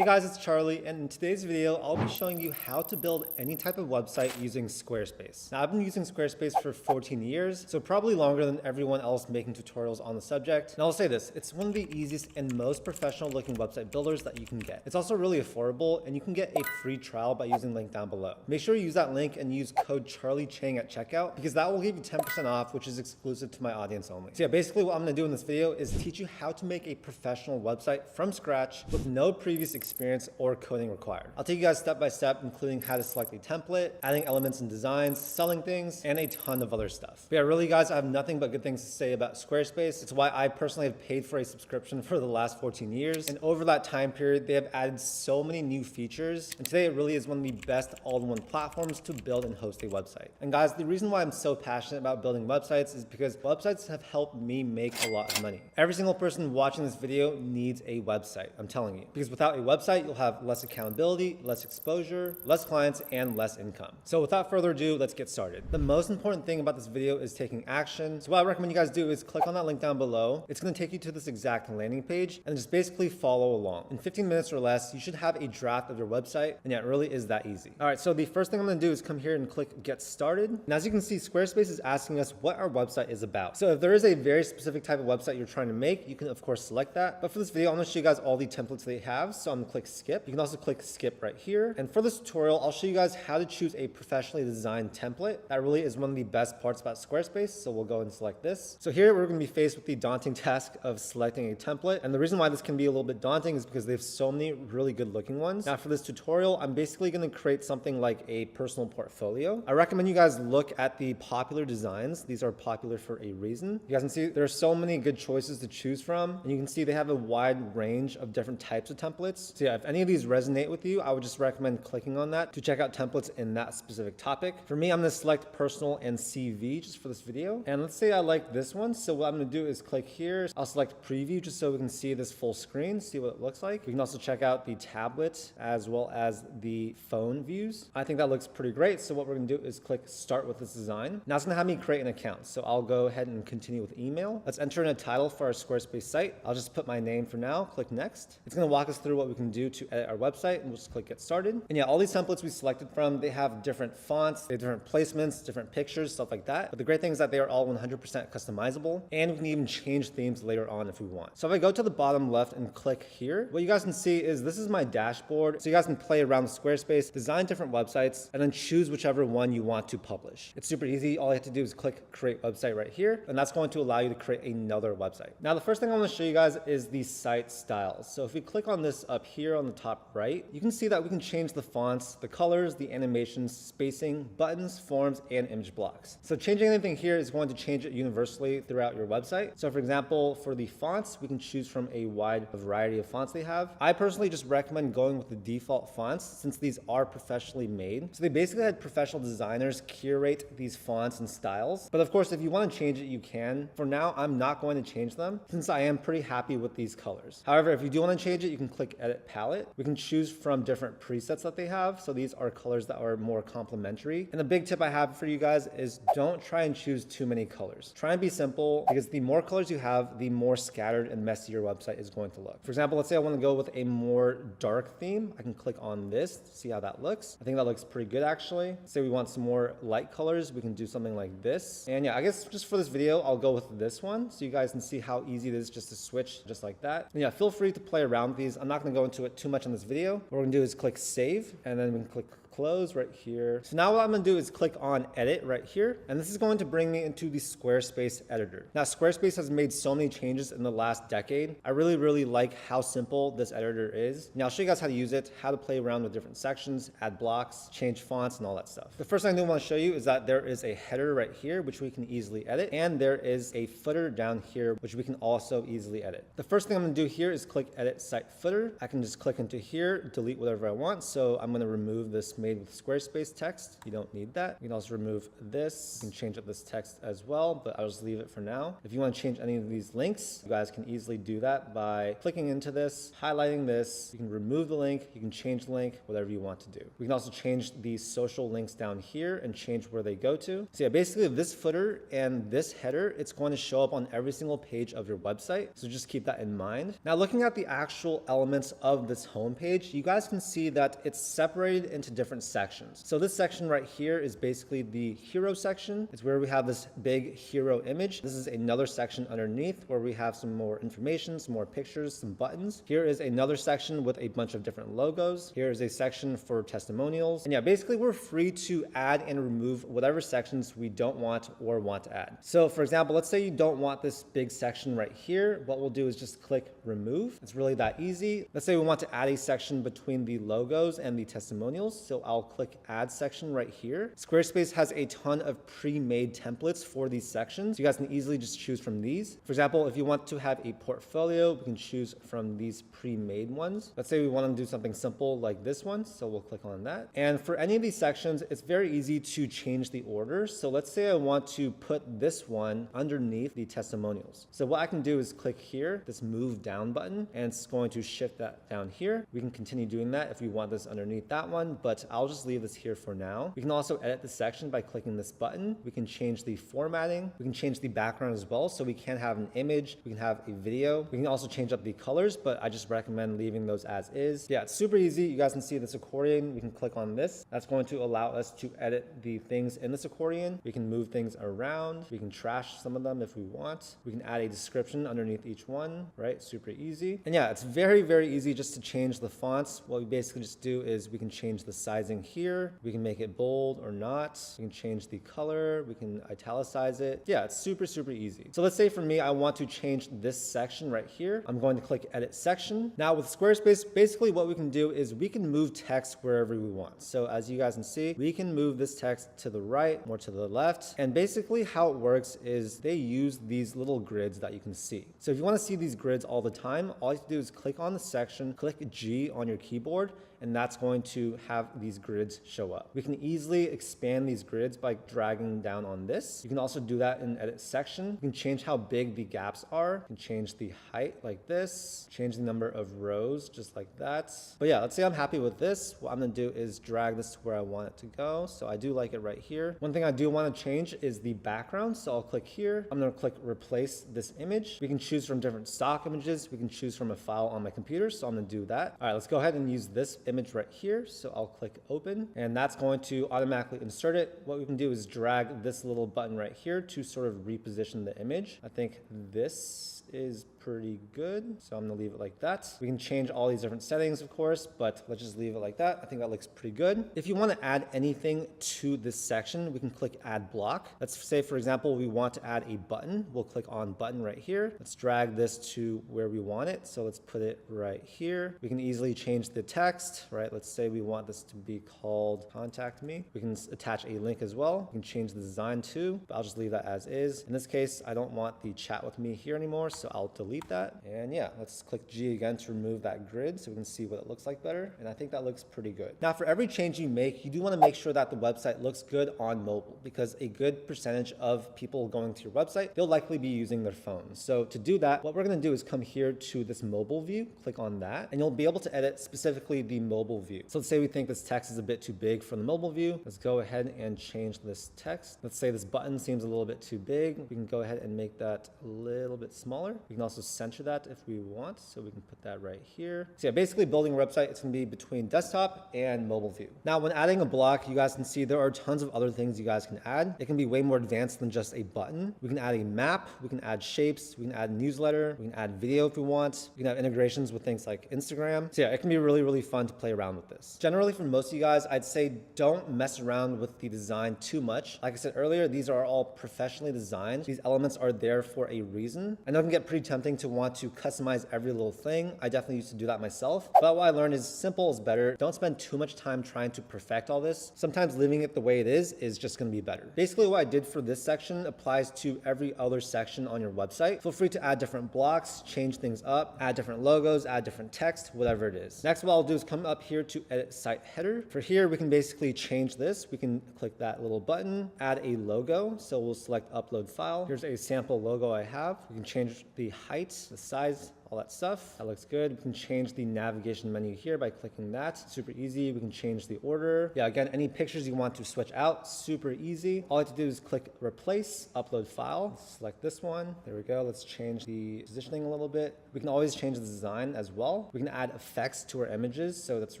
Hey guys, it's Charlie, and in today's video, I'll be showing you how to build any type of website using Squarespace. Now, I've been using Squarespace for 14 years, so probably longer than everyone else making tutorials on the subject. And I'll say this, it's one of the easiest and most professional looking website builders that you can get. It's also really affordable, and you can get a free trial by using the link down below. Make sure you use that link and use code Charlie Chang at checkout, because that will give you 10% off, which is exclusive to my audience only. So yeah, basically what I'm gonna do in this video is teach you how to make a professional website from scratch with no previous experience or coding required. I'll take you guys step by step, including how to select a template, adding elements and designs, selling things, and a ton of other stuff. But yeah, really guys, I have nothing but good things to say about Squarespace. It's why I personally have paid for a subscription for the last 14 years. And over that time period, they have added so many new features. And today it really is one of the best all-in-one platforms to build and host a website. And guys, the reason why I'm so passionate about building websites is because websites have helped me make a lot of money. Every single person watching this video needs a website, I'm telling you. Because without a website, you'll have less accountability, less exposure, less clients, and less income. So without further ado, let's get started. The most important thing about this video is taking action. So what I recommend you guys do is click on that link down below. It's gonna take you to this exact landing page and just basically follow along. In 15 minutes or less, you should have a draft of your website, and yeah, it really is that easy. All right, so the first thing I'm gonna do is come here and click Get Started. And as you can see, Squarespace is asking us what our website is about. So if there is a very specific type of website you're trying to make, you can of course select that. But for this video, I'm gonna show you guys all the templates they have. So I'm gonna click Skip. You can also click Skip right here. And for this tutorial, I'll show you guys how to choose a professionally designed template. That really is one of the best parts about Squarespace. So we'll go and select this. So here we're gonna be faced with the daunting task of selecting a template. And the reason why this can be a little bit daunting is because they have so many really good looking ones. Now for this tutorial, I'm basically gonna create something like a personal portfolio. I recommend you guys look at the popular designs. These are popular for a reason. You guys can see there are so many good choices to choose from. And you can see they have a wide range of different types of templates. So yeah, if any of these resonate with you, I would just recommend clicking on that to check out templates in that specific topic. For me, I'm gonna select personal and CV just for this video. And let's say I like this one. So what I'm gonna do is click here. I'll select preview just so we can see this full screen, see what it looks like. We can also check out the tablet as well as the phone views. I think that looks pretty great. So what we're gonna do is click start with this design. Now it's gonna have me create an account. So I'll go ahead and continue with email. Let's enter in a title for our Squarespace site. I'll just put my name for now, click next. It's gonna walk us through what we can do to edit our website, and we'll just click get started. And yeah, all these templates we selected from, they have different fonts, they have different placements, different pictures, stuff like that. But the great thing is that they are all 100% customizable, and we can even change themes later on if we want. So if I go to the bottom left and click here, what you guys can see is this is my dashboard. So you guys can play around with Squarespace, design different websites, and then choose whichever one you want to publish. It's super easy. All you have to do is click create website right here, and that's going to allow you to create another website. Now the first thing I want to show you guys is the site styles. So if we click on this up here on the top right, you can see that we can change the fonts, the colors, the animations, spacing, buttons, forms, and image blocks. So changing anything here is going to change it universally throughout your website. So for example, for the fonts, we can choose from a wide variety of fonts they have. I personally just recommend going with the default fonts since these are professionally made. So they basically had professional designers curate these fonts and styles. But of course, if you want to change it, you can. For now, I'm not going to change them since I am pretty happy with these colors. However, if you do want to change it, you can click edit palette. We can choose from different presets that they have. So these are colors that are more complementary. And the big tip I have for you guys is don't try and choose too many colors. Try and be simple because the more colors you have, the more scattered and messy your website is going to look. For example, let's say I want to go with a more dark theme. I can click on this to see how that looks. I think that looks pretty good actually. Say we want some more light colors, we can do something like this. And yeah, I guess just for this video, I'll go with this one so you guys can see how easy it is just to switch just like that. And yeah, feel free to play around with these. I'm not going to go into it too much in this video. What we're going to do is click save, and then we can click close right here. So now what I'm going to do is click on edit right here, and this is going to bring me into the Squarespace editor. Now Squarespace has made so many changes in the last decade. I really like how simple this editor is. Now I'll show you guys how to use it, how to play around with different sections, add blocks, change fonts, and all that stuff. The first thing I do want to show you is that there is a header right here which we can easily edit, and there is a footer down here which we can also easily edit. The first thing I'm going to do here is click edit site footer. I can just click into here, delete whatever I want. So I'm going to remove this main made with Squarespace text. You don't need that. You can also remove this. You can change up this text as well, but I'll just leave it for now. If you want to change any of these links, you guys can easily do that by clicking into this, highlighting this. You can remove the link, you can change the link, whatever you want to do. We can also change the social links down here and change where they go to. So yeah, basically this footer and this header, it's going to show up on every single page of your website. So just keep that in mind. Now looking at the actual elements of this homepage, you guys can see that it's separated into different sections. So this section right here is basically the hero section. It's where we have this big hero image. This is another section underneath where we have some more information, some more pictures, some buttons. Here is another section with a bunch of different logos. Here is a section for testimonials. And yeah, basically we're free to add and remove whatever sections we don't want or want to add. So for example, let's say you don't want this big section right here. What we'll do is just click remove. It's really that easy. Let's say we want to add a section between the logos and the testimonials. So I'll click add section right here. Squarespace has a ton of pre-made templates for these sections. You guys can easily just choose from these. For example, if you want to have a portfolio, we can choose from these pre-made ones. Let's say we want to do something simple like this one. So we'll click on that. And for any of these sections, it's very easy to change the order. So let's say I want to put this one underneath the testimonials. So what I can do is click here, this move down button, and it's going to shift that down here. We can continue doing that if we want this underneath that one, but I'll just leave this here for now. We can also edit the section by clicking this button. We can change the formatting. We can change the background as well. So we can have an image, we can have a video. We can also change up the colors, but I just recommend leaving those as is. Yeah, it's super easy. You guys can see this accordion. We can click on this. That's going to allow us to edit the things in this accordion. We can move things around. We can trash some of them if we want. We can add a description underneath each one, right? Super easy. And yeah, it's very, very easy just to change the fonts. What we basically just do is we can change the sizing here. We can make it bold or not. We can change the color. We can italicize it. Yeah, it's super, super easy. So let's say for me, I want to change this section right here. I'm going to click edit section. Now with Squarespace, basically what we can do is we can move text wherever we want. So as you guys can see, we can move this text to the right or to the left. And basically how it works is they use these little grids that you can see. So if you want to see these grids all the time, all you have to do is click on the section, click G on your keyboard, and that's going to have these grids show up. We can easily expand these grids by dragging down on this. You can also do that in edit section. You can change how big the gaps are. You can change the height like this, change the number of rows just like that. But yeah, let's say I'm happy with this. What I'm gonna do is drag this to where I want it to go. So I do like it right here. One thing I do want to change is the background. So I'll click here. I'm gonna click replace this image. We can choose from different stock images. We can choose from a file on my computer. So I'm gonna do that. All right, let's go ahead and use this image right here. So I'll click open and that's going to automatically insert it. What we can do is drag this little button right here to sort of reposition the image. I think this is pretty good. So I'm gonna leave it like that. We can change all these different settings, of course, but let's just leave it like that. I think that looks pretty good. If you want to add anything to this section, we can click add block. Let's say, for example, we want to add a button. We'll click on button right here. Let's drag this to where we want it. So let's put it right here. We can easily change the text, right? Let's say we want this to be called contact me. We can attach a link as well. We can change the design too, but I'll just leave that as is. In this case, I don't want the chat with me here anymore, so I'll delete that. And yeah, let's click G again to remove that grid so we can see what it looks like better. And I think that looks pretty good. Now for every change you make, you do want to make sure that the website looks good on mobile because a good percentage of people going to your website, they'll likely be using their phones. So to do that, what we're going to do is come here to this mobile view, click on that, and you'll be able to edit specifically the mobile view. So let's say we think this text is a bit too big for the mobile view. Let's go ahead and change this text. Let's say this button seems a little bit too big. We can go ahead and make that a little bit smaller. We can also center that if we want, so we can put that right here. So yeah, basically building a website, it's gonna be between desktop and mobile view. Now when adding a block, you guys can see there are tons of other things you guys can add. It can be way more advanced than just a button. We can add a map, we can add shapes, we can add newsletter, we can add video if we want. We can have integrations with things like Instagram. So yeah, it can be really, really fun to play around with this. Generally for most of you guys, I'd say don't mess around with the design too much. Like I said earlier, these are all professionally designed. These elements are there for a reason. I know it can get pretty tempting tempting to want to customize every little thing. I definitely used to do that myself. But what I learned is simple is better. Don't spend too much time trying to perfect all this. Sometimes leaving it the way it is just going to be better. Basically, what I did for this section applies to every other section on your website. Feel free to add different blocks, change things up, add different logos, add different text, whatever it is. Next, what I'll do is come up here to edit site header. For here, we can basically change this. We can click that little button, add a logo. So we'll select upload file. Here's a sample logo I have. We can change the height, the size, all that stuff. That looks good. We can change the navigation menu here by clicking that. Super easy. We can change the order. Yeah, again, any pictures you want to switch out, super easy. All I have to do is click replace, upload file. Select this one. There we go. Let's change the positioning a little bit. We can always change the design as well. We can add effects to our images, so that's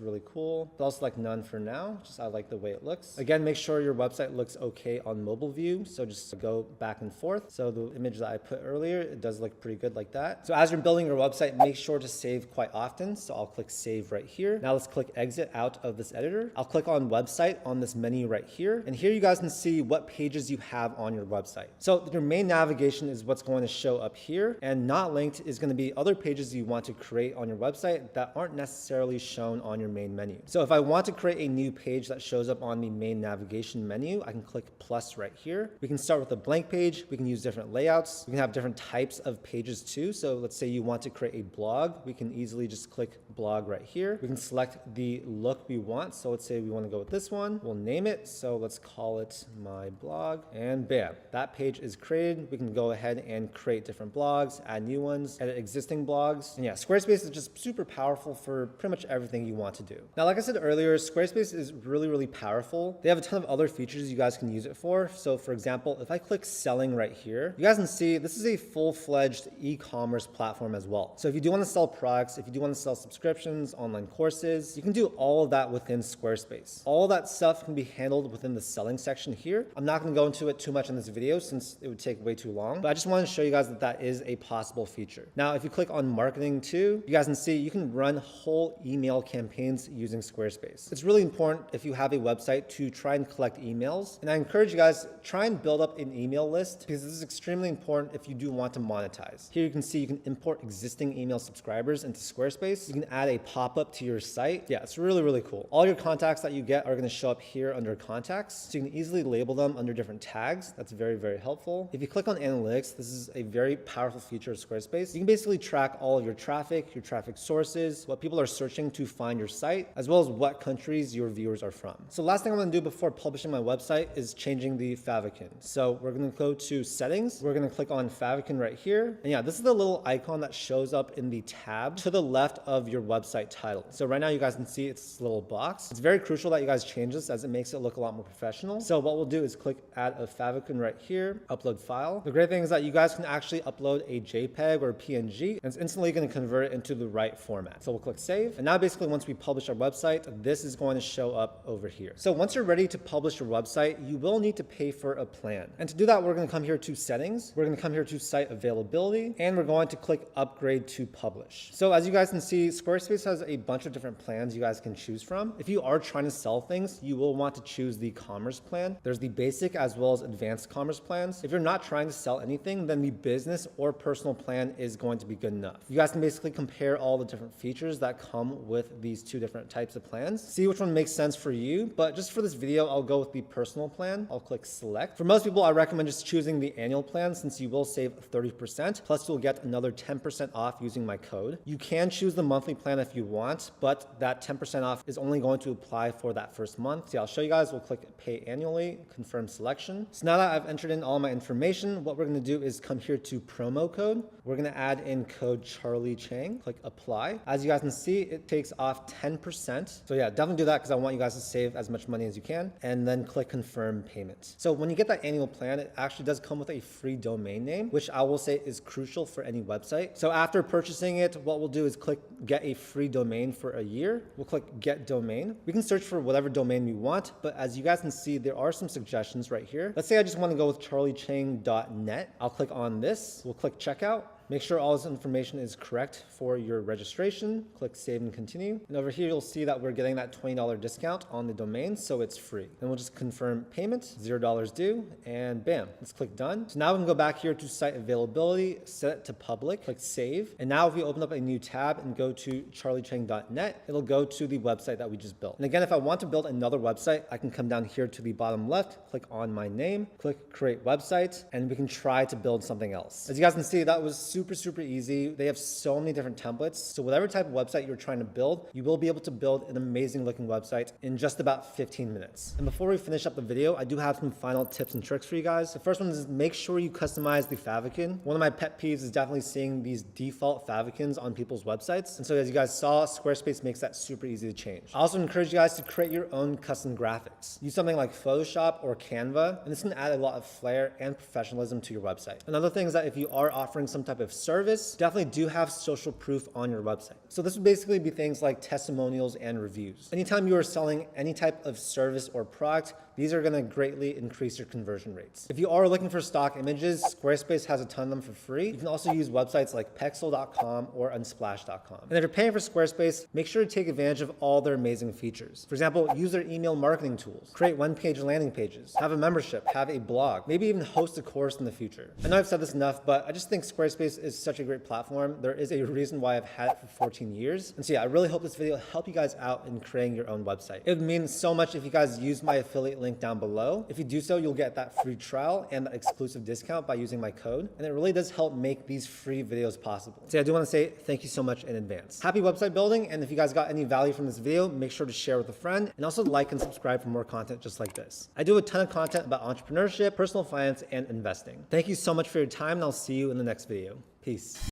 really cool. But I'll select none for now. Just I like the way it looks. Again, make sure your website looks okay on mobile view. So just go back and forth. So the image that I put earlier, it does look pretty good like that. So as you're building your website, make sure to save quite often. So I'll click save right here. Now let's click exit out of this editor. I'll click on website on this menu right here. And here you guys can see what pages you have on your website. So your main navigation is what's going to show up here, and not linked is going to be other pages you want to create on your website that aren't necessarily shown on your main menu. So if I want to create a new page that shows up on the main navigation menu, I can click plus right here. We can start with a blank page. We can use different layouts. We can have different types of pages too. So let's say you want to create a blog. We can easily just click blog right here. We can select the look we want. So let's say we want to go with this one. We'll name it. So let's call it my blog, and bam, that page is created. We can go ahead and create different blogs, add new ones, edit existing blogs. And yeah, Squarespace is just super powerful for pretty much everything you want to do. Now, like I said earlier, Squarespace is really, really powerful. They have a ton of other features you guys can use it for. So for example, if I click selling right here, you guys can see this is a full-fledged e-commerce platform as well. So if you do want to sell products, if you do want to sell subscriptions, online courses, you can do all of that within Squarespace. All of that stuff can be handled within the selling section here. I'm not going to go into it too much in this video since it would take way too long, but I just want to show you guys that that is a possible feature. Now, if you click on marketing too, you guys can see you can run whole email campaigns using Squarespace. It's really important if you have a website to try and collect emails. And I encourage you guys, try and build up an email list because this is extremely important if you do want to monetize. Here you can see you can import existing email subscribers into Squarespace. You can add a pop-up to your site. Yeah, it's really, really cool. All your contacts that you get are going to show up here under contacts. So you can easily label them under different tags. That's very, very helpful. If you click on analytics, this is a very powerful feature of Squarespace. You can basically track all of your traffic sources, what people are searching to find your site, as well as what countries your viewers are from. So last thing I'm going to do before publishing my website is changing the favicon. So we're going to go to settings. We're going to click on favicon right here. And yeah, this is the little icon that shows up in the tab to the left of your website title. So right now you guys can see it's this little box. It's very crucial that you guys change this as it makes it look a lot more professional. So what we'll do is click add a favicon right here, upload file. The great thing is that you guys can actually upload a JPEG or a PNG, and it's instantly going to convert it into the right format. So we'll click save. And now basically once we publish our website, this is going to show up over here. So once you're ready to publish your website, you will need to pay for a plan. And to do that, we're going to come here to settings. We're going to come here to site availability, and we're going to click upgrade to publish. So as you guys can see, Squarespace has a bunch of different plans you guys can choose from. If you are trying to sell things, you will want to choose the commerce plan. There's the basic as well as advanced commerce plans. If you're not trying to sell anything, then the business or personal plan is going to be good enough. You guys can basically compare all the different features that come with these two different types of plans. See which one makes sense for you, but just for this video, I'll go with the personal plan. I'll click select. For most people, I recommend just choosing the annual plan since you will save 30%, plus you'll get another 10% off using my code. You can choose the monthly plan if you want, but that 10% off is only going to apply for that first month. So I'll show you guys. We'll click pay annually, confirm selection. So now that I've entered in all my information, what we're going to do is come here to promo code. We're going to add in code Charlie Chang, click apply. As you guys can see, it takes off 10%. So yeah, definitely do that because I want you guys to save as much money as you can, and then click confirm payment. So when you get that annual plan, it actually does come with a free domain name, which I will say is crucial for any website. So after purchasing it, what we'll do is click get a free domain for a year. We'll click get domain. We can search for whatever domain we want, but as you guys can see, there are some suggestions right here. Let's say I just want to go with charliechang.net. I'll click on this. We'll click checkout. Make sure all this information is correct for your registration. Click Save and Continue. And over here, you'll see that we're getting that $20 discount on the domain, so it's free. Then we'll just confirm payment, $0 due, and bam, let's click Done. So now we can go back here to Site Availability, set it to Public, click Save. And now if we open up a new tab and go to charliechang.net, it'll go to the website that we just built. And again, if I want to build another website, I can come down here to the bottom left, click on my name, click Create Website, and we can try to build something else. As you guys can see, that was super easy. They have so many different templates. So whatever type of website you're trying to build, you will be able to build an amazing looking website in just about 15 minutes. And before we finish up the video, I do have some final tips and tricks for you guys. The first one is make sure you customize the favicon. One of my pet peeves is definitely seeing these default favicons on people's websites. And so as you guys saw, Squarespace makes that super easy to change. I also encourage you guys to create your own custom graphics. Use something like Photoshop or Canva, and this can add a lot of flair and professionalism to your website. Another thing is that if you are offering some type of service, definitely do have social proof on your website. So this would basically be things like testimonials and reviews. Anytime you are selling any type of service or product, these are going to greatly increase your conversion rates. If you are looking for stock images, Squarespace has a ton of them for free. You can also use websites like Pexel.com or Unsplash.com. And if you're paying for Squarespace, make sure to take advantage of all their amazing features. For example, use their email marketing tools, create one-page landing pages, have a membership, have a blog, maybe even host a course in the future. I know I've said this enough, but I just think Squarespace is such a great platform. There is a reason why I've had it for 14 years. And so yeah, I really hope this video helped you guys out in creating your own website. It would mean so much if you guys use my affiliate link down below. If you do so, you'll get that free trial and that exclusive discount by using my code. And it really does help make these free videos possible. So I do want to say thank you so much in advance. Happy website building. And if you guys got any value from this video, make sure to share with a friend and also like and subscribe for more content just like this. I do a ton of content about entrepreneurship, personal finance, and investing. Thank you so much for your time, and I'll see you in the next video. Peace.